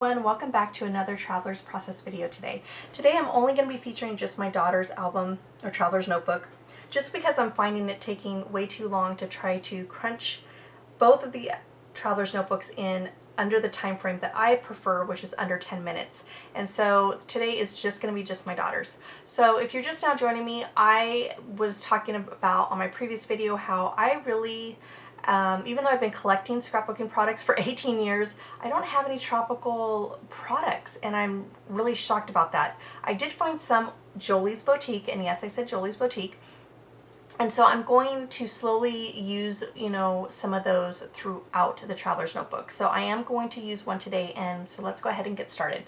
Welcome back to another Traveler's Process video today. Today I'm only going to be featuring just my daughter's album or Traveler's Notebook, just because I'm finding it taking way too long to try to crunch both of the Traveler's Notebooks in under the time frame that I prefer, which is under 10 minutes. And so today is just going to be just my daughter's. So if you're just now joining me, I was talking about on my previous video how I really even though I've been collecting scrapbooking products for 18 years, I don't have any tropical products, and I'm really shocked about that. I did find some Jolie's Boutique, and yes, I said Jolie's Boutique, and so I'm going to slowly use, some of those throughout the Traveler's Notebook. So I am going to use one today, and so let's go ahead and get started.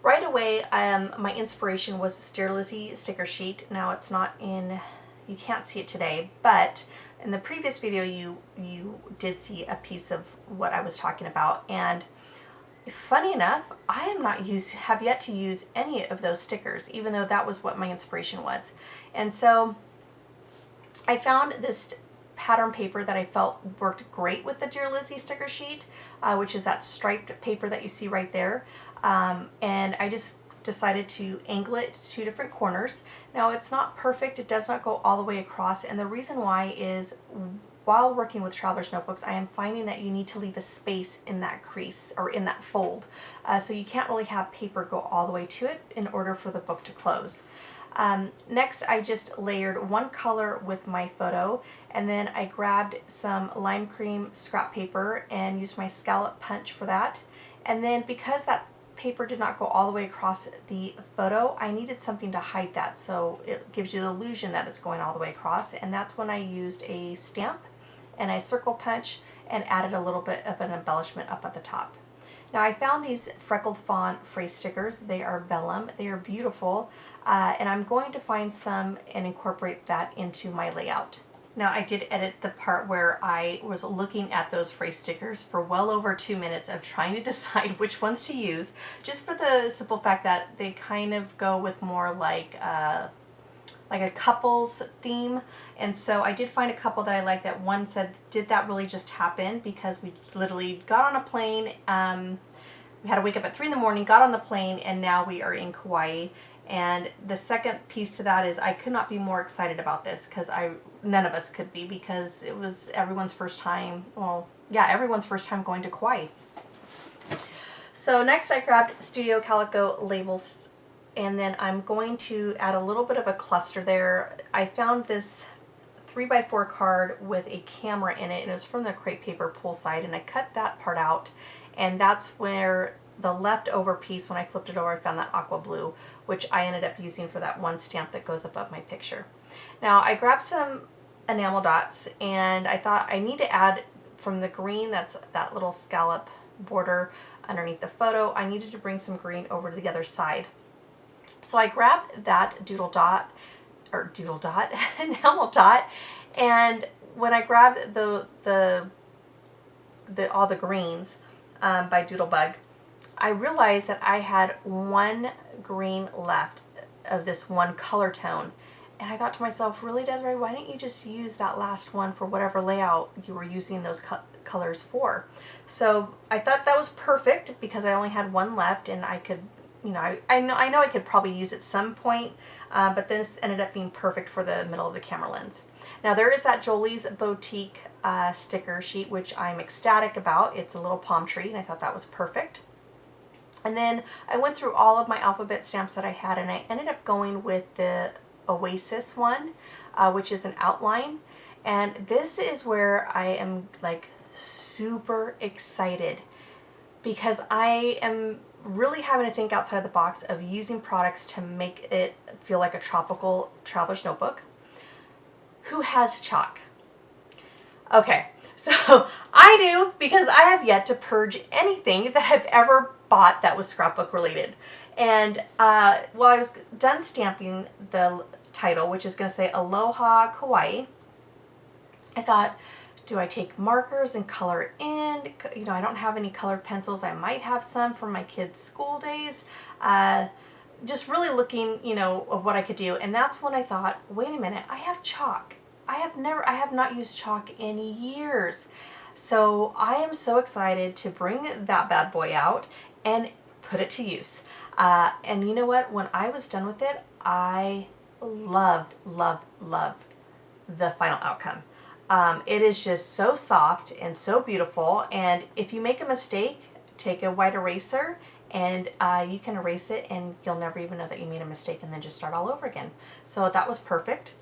Right away, my inspiration was the Dear Lizzie sticker sheet. Now it's not in, you can't see it today, but in the previous video you did see a piece of what I was talking about, and funny enough, I have yet to use any of those stickers, even though that was what my inspiration was. And so I found this pattern paper that I felt worked great with the Dear Lizzie sticker sheet, which is that striped paper that you see right there, and I just decided to angle it to two different corners. Now it's not perfect, it does not go all the way across, and the reason why is while working with Traveler's Notebooks, I am finding that you need to leave a space in that crease or in that fold. So you can't really have paper go all the way to it in order for the book to close. Next, I just layered one color with my photo, and then I grabbed some lime cream scrap paper and used my scallop punch for that. And then because that paper did not go all the way across the photo, I needed something to hide that, so it gives you the illusion that it's going all the way across, and that's when I used a stamp and a circle punch and added a little bit of an embellishment up at the top. Now I found these Freckled Fawn phrase stickers. They are vellum, they are beautiful, and I'm going to find some and incorporate that into my layout. Now I did edit the part where I was looking at those phrase stickers for well over 2 minutes of trying to decide which ones to use, just for the simple fact that they kind of go with more like a couples theme. And so I did find a couple that I liked. That one said, "Did that really just happen?" Because we literally got on a plane, we had to wake up at 3 in the morning, got on the plane, and now we are in Kauai. And the second piece to that is I could not be more excited about this, because none of us could be, because it was everyone's first time, well, yeah, everyone's first time going to Kauai. So next I grabbed Studio Calico labels, and then I'm going to add a little bit of a cluster there. I found this 3x4 card with a camera in it, and it was from the crepe paper poolside, and I cut that part out, and that's where the leftover piece, when I flipped it over, I found that aqua blue, which I ended up using for that one stamp that goes above my picture. Now I grabbed some enamel dots, and I thought I need to add from the green, that's that little scallop border underneath the photo, I needed to bring some green over to the other side. So I grabbed that enamel dot, and when I grabbed all the greens by Doodlebug, I realized that I had one green left of this one color tone, and I thought to myself, really, Desiree, why don't you just use that last one for whatever layout you were using those colors for? So I thought that was perfect, because I only had one left, and I could, I know I could probably use at some point, but this ended up being perfect for the middle of the camera lens. Now there is that Jolie's Boutique sticker sheet, which I'm ecstatic about. It's a little palm tree, and I thought that was perfect. And then I went through all of my alphabet stamps that I had, and I ended up going with the Oasis one, which is an outline. And this is where I am like super excited, because I am really having to think outside the box of using products to make it feel like a tropical Traveler's Notebook. Who has chalk? Okay, so I do, because I have yet to purge anything that I've ever bought that was scrapbook related. And while I was done stamping the title, which is going to say Aloha Kauai, I thought, do I take markers and color it in? I don't have any colored pencils. I might have some from my kids' school days. Just really looking, of what I could do. And that's when I thought, wait a minute, I have chalk. I have not used chalk in years. So I am so excited to bring that bad boy out and put it to use. And you know what? When I was done with it, I loved, loved, loved the final outcome. It is just so soft and so beautiful. And if you make a mistake, take a white eraser and you can erase it and you'll never even know that you made a mistake and then just start all over again. So that was perfect.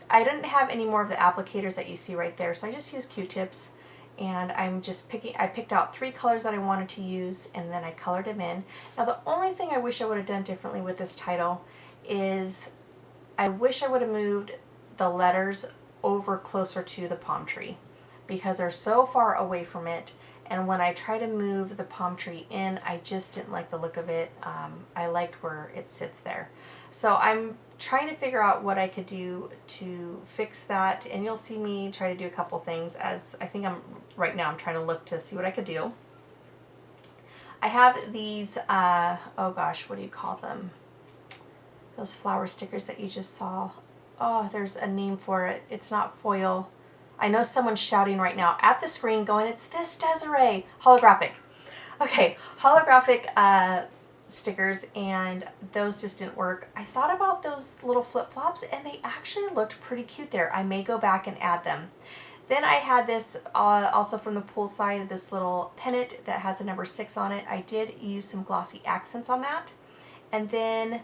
I didn't have any more of the applicators that you see right there, so I just used Q-tips, and I picked out 3 colors that I wanted to use, and then I colored them in. Now the only thing I wish I would have done differently with this title is I wish I would have moved the letters over closer to the palm tree, because they're so far away from it, and when I try to move the palm tree in, I just didn't like the look of it. I liked where it sits there. So I'm trying to figure out what I could do to fix that, and you'll see me try to do a couple things as right now I'm trying to look to see what I could do. I have these, oh gosh, what do you call them? Those flower stickers that you just saw. Oh, there's a name for it. It's not foil. I know someone's shouting right now at the screen going, "It's this, Desiree!" Holographic. Okay, holographic stickers, and those just didn't work. I thought about those little flip-flops and they actually looked pretty cute there. I may go back and add them. Then I had this also from the poolside, this little pennant that has a number 6 on it. I did use some glossy accents on that. And then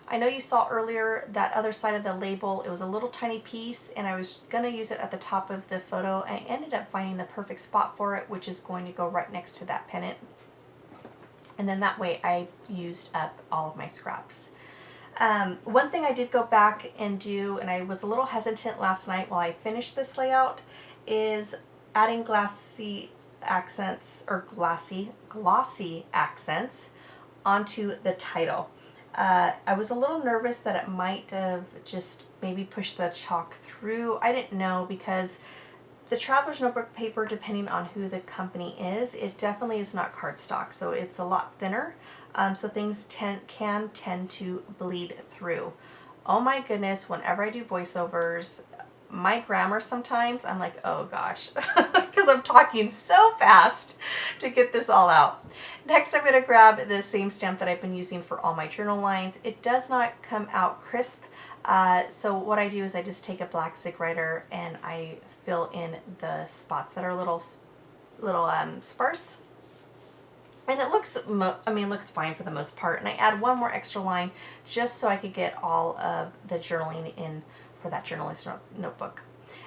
I know you saw earlier that other side of the label, it was a little tiny piece and I was going to use it at the top of the photo. I ended up finding the perfect spot for it, which is going to go right next to that pennant. And then that way I used up all of my scraps. One thing I did go back and do, and I was a little hesitant last night while I finished this layout, is adding glossy accents onto the title. I was a little nervous that it might have just maybe pushed the chalk through. I didn't know, because the Traveler's Notebook paper, depending on who the company is, it definitely is not cardstock, so it's a lot thinner, so things can tend to bleed through. Oh my goodness, whenever I do voiceovers, my grammar sometimes, I'm like, oh gosh, because I'm talking so fast to get this all out. Next, I'm going to grab the same stamp that I've been using for all my journal lines. It does not come out crisp, so what I do is I just take a black Zig Writer and I fill in the spots that are a little sparse. And it looks, looks fine for the most part. And I add one more extra line just so I could get all of the journaling in for that journalist notebook.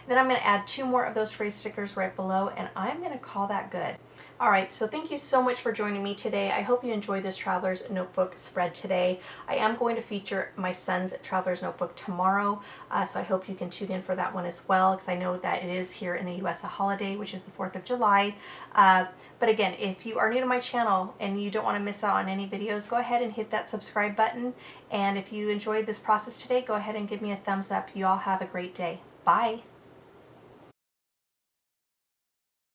Then I'm going to add 2 more of those phrase stickers right below, and I'm going to call that good. Alright, so thank you so much for joining me today. I hope you enjoyed this Traveler's Notebook spread today. I am going to feature my son's Traveler's Notebook tomorrow, so I hope you can tune in for that one as well, because I know that it is here in the US a holiday, which is the 4th of July. But again, if you are new to my channel and you don't want to miss out on any videos, go ahead and hit that subscribe button. And if you enjoyed this process today, go ahead and give me a thumbs up. You all have a great day. Bye!